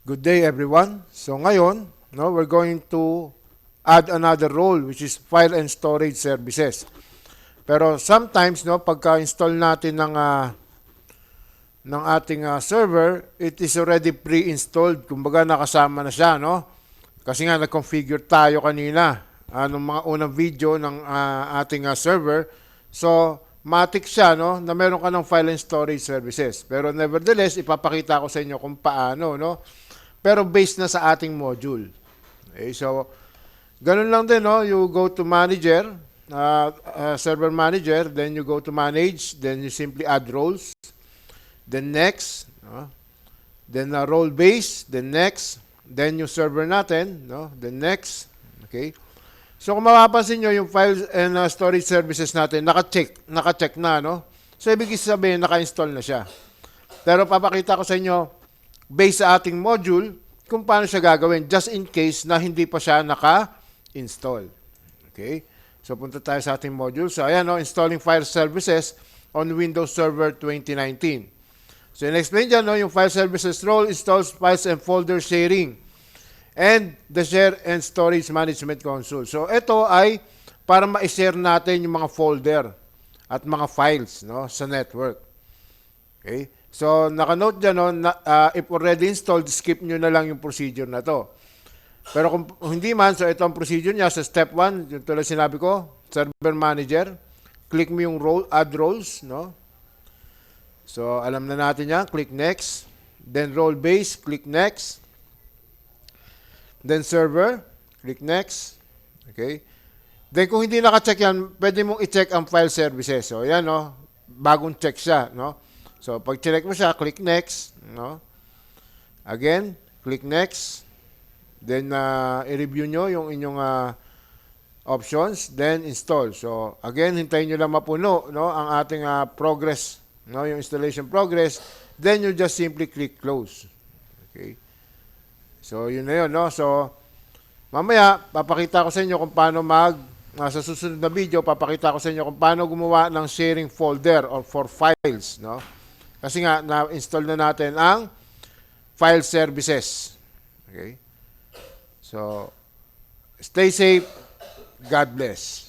Good day everyone. So ngayon, no, we're going to add another role which is file and storage services. Pero sometimes no, pagka-install natin ng ating server, it is already pre-installed. Kumbaga nakasama na siya, no? Kasi nga nag-configure tayo kanina nung mga unang video ng ating server. So matik siya, no, na meron ka ng file and storage services. Pero nevertheless, ipapakita ko sa inyo kung paano, no? Pero based na sa ating module. Okay, so ganun lang din, no? You go to manager, server manager, then you go to manage, then you simply add roles, then next, no? Then role base, then next, then yung server natin, no? Then next. Okay, so kung mapapansin nyo, yung files and storage services natin naka-check na, no? So ibig sabihin naka-install na siya. Pero papakita ko sa inyo based sa ating module kung paano siya gagawin just in case na hindi pa siya naka-install. Okay? So punta tayo sa ating module. So ayan, no, installing file services on Windows Server 2019. So in-explain dyan, no, yung file services role installs files and folder sharing and the share and storage management console. So ito ay para ma-share natin yung mga folder at mga files, no, sa network. Okay? So, naka-note dyan, no, if already installed, skip nyo na lang yung procedure na to. Pero kung hindi man, so ito ang procedure niya sa step 1, yung tulad sinabi ko, server manager, click mo yung role, add roles, no? So, alam na natin yan, click next. Then role base, click next. Then server, click next. Okay? Then kung hindi naka-check yan, pwede mong i-check ang file services. So, yan, no? Bagong check siya, no? So, pag check mo siya, click next, no? Again, click next. Then, i-review nyo yung inyong options. Then, install. So, again, hintayin nyo lang mapuno, no, ang ating progress, no, yung installation progress. Then, you just simply click close. Okay? So, yun na yun, no? So, mamaya, papakita ko sa inyo kung paano sa susunod na video, papakita ko sa inyo kung paano gumawa ng sharing folder or for files, no? Kasi nga, na-install na natin ang file services. Okay? So, stay safe. God bless.